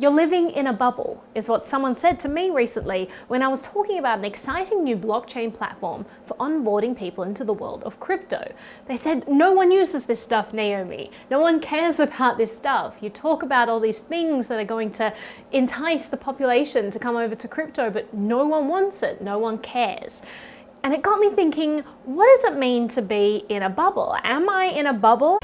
You're living in a bubble, is what someone said to me recently when I was talking about an exciting new blockchain platform for onboarding people into the world of crypto. They said, no one uses this stuff, Naomi. No one cares about this stuff. You talk about all these things that are going to entice the population to come over to crypto, but no one wants it. No one cares. And it got me thinking, what does it mean to be in a bubble? Am I in a bubble?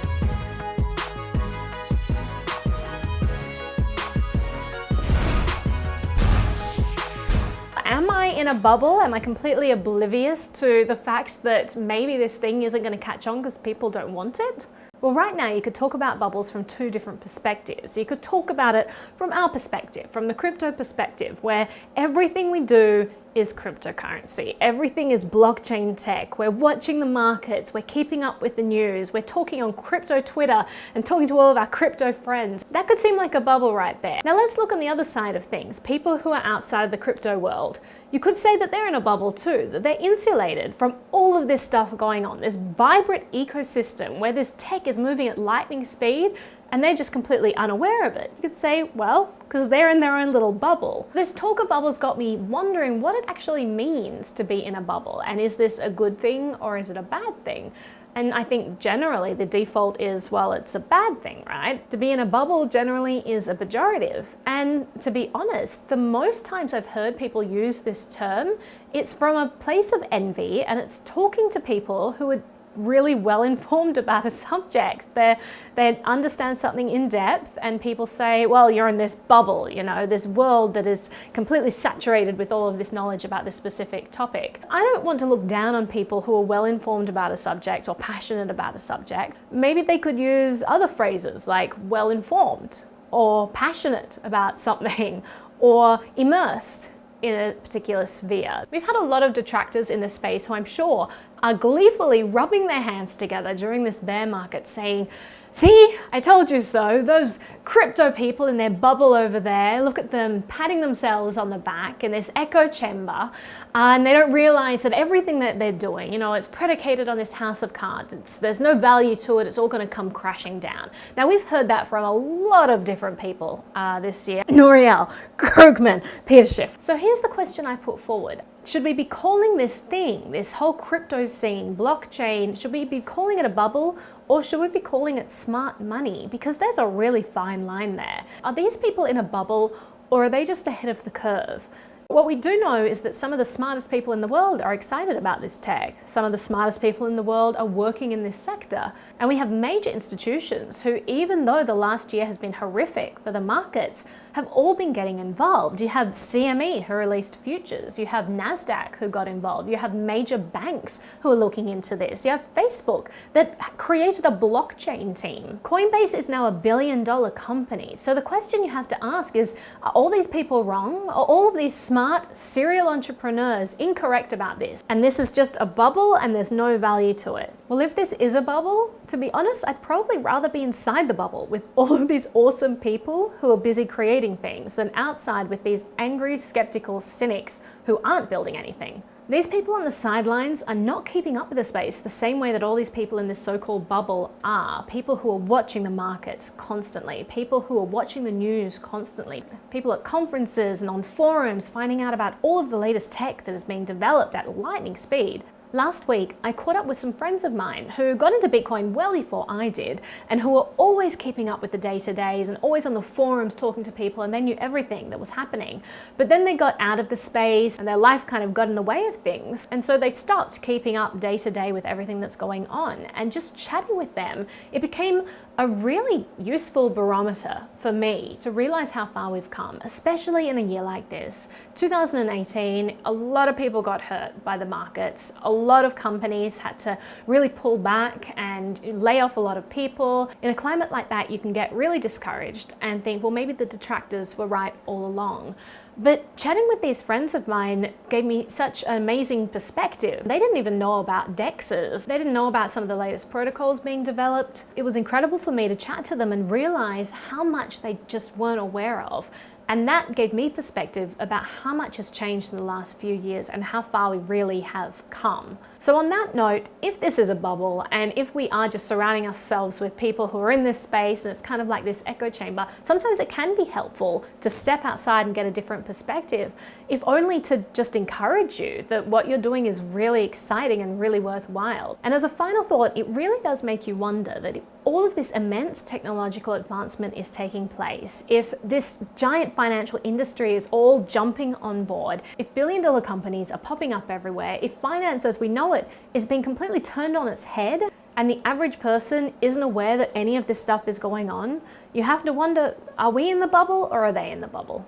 Am I in a bubble? Am I completely oblivious to the fact that maybe this thing isn't going to catch on because people don't want it? Well, right now you could talk about bubbles from two different perspectives. You could talk about it from our perspective, from the crypto perspective, where everything we do is cryptocurrency. Everything is blockchain tech. We're watching the markets. We're keeping up with the news. We're talking on crypto Twitter and talking to all of our crypto friends. That could seem like a bubble right there. Now let's look on the other side of things. People who are outside of the crypto world. You could say that they're in a bubble too, that they're insulated from all of this stuff going on, this vibrant ecosystem where this tech is moving at lightning speed and they're just completely unaware of it. You could say, well, because they're in their own little bubble. This talk of bubbles got me wondering what it actually means to be in a bubble, and is this a good thing or is it a bad thing? And I think generally the default is, well, it's a bad thing, right? To be in a bubble generally is a pejorative. And to be honest, the most times I've heard people use this term, it's from a place of envy, and it's talking to people who are really well informed about a subject. They understand something in depth, and people say, well, you're in this bubble, you know, this world that is completely saturated with all of this knowledge about this specific topic. I don't want to look down on people who are well informed about a subject or passionate about a subject. Maybe they could use other phrases like well informed or passionate about something or immersed in a particular sphere. We've had a lot of detractors in this space who I'm sure are gleefully rubbing their hands together during this bear market saying, see, I told you so, those crypto people in their bubble over there, look at them patting themselves on the back in this echo chamber, and they don't realize that everything that they're doing, you know, it's predicated on this house of cards. There's no value to it, it's all going to come crashing down. Now, we've heard that from a lot of different people this year. Nouriel, Krugman, Peter Schiff. So here's the question I put forward. Should we be calling this thing, this whole crypto scene, blockchain, should we be calling it a bubble, or should we be calling it smart money? Because there's a really fine line there. Are these people in a bubble, or are they just ahead of the curve? What we do know is that some of the smartest people in the world are excited about this tech. Some of the smartest people in the world are working in this sector. And we have major institutions who, even though the last year has been horrific for the markets, have all been getting involved. You have CME who released futures. You have NASDAQ who got involved. You have major banks who are looking into this. You have Facebook that created a blockchain team. Coinbase is now $1 billion company. So the question you have to ask is, are all these people wrong? Are all of these smart serial entrepreneurs incorrect about this? And this is just a bubble and there's no value to it. Well, if this is a bubble, to be honest, I'd probably rather be inside the bubble with all of these awesome people who are busy creating things than outside with these angry, skeptical cynics who aren't building anything. These people on the sidelines are not keeping up with the space the same way that all these people in this so-called bubble are. People who are watching the markets constantly, people who are watching the news constantly, people at conferences and on forums finding out about all of the latest tech that is being developed at lightning speed. Last week, I caught up with some friends of mine who got into Bitcoin well before I did, and who were always keeping up with the day-to-days and always on the forums talking to people, and they knew everything that was happening. But then they got out of the space and their life kind of got in the way of things. And so they stopped keeping up day-to-day with everything that's going on. And just chatting with them, it became a really useful barometer for me to realize how far we've come, especially in a year like this. 2018, a lot of people got hurt by the markets. A lot of companies had to really pull back and lay off a lot of people. In a climate like that, you can get really discouraged and think, well, maybe the detractors were right all along. But chatting with these friends of mine gave me such an amazing perspective. They didn't even know about DEXs. They didn't know about some of the latest protocols being developed. It was incredible for me to chat to them and realize how much they just weren't aware of. And that gave me perspective about how much has changed in the last few years and how far we really have come. So on that note, if this is a bubble and if we are just surrounding ourselves with people who are in this space and it's kind of like this echo chamber, sometimes it can be helpful to step outside and get a different perspective, if only to just encourage you that what you're doing is really exciting and really worthwhile. And as a final thought, it really does make you wonder that if all of this immense technological advancement is taking place, if this giant financial industry is all jumping on board, if billion-dollar companies are popping up everywhere, if finance as we know it is being completely turned on its head, and the average person isn't aware that any of this stuff is going on, you have to wonder, are we in the bubble or are they in the bubble?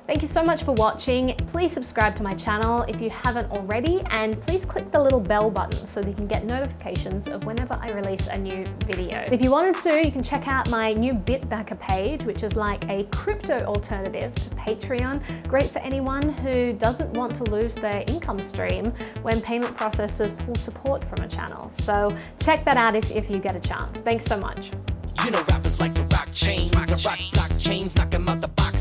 Thank you so much for watching. Please subscribe to my channel if you haven't already, and please click the little bell button so that you can get notifications of whenever I release a new video. If you wanted to, you can check out my new Bitbacker page, which is like a crypto alternative to Patreon. Great for anyone who doesn't want to lose their income stream when payment processors pull support from a channel. So check that out if you get a chance. Thanks so much. You know rappers like to rock chains, I rock blockchains, knock 'em out the box.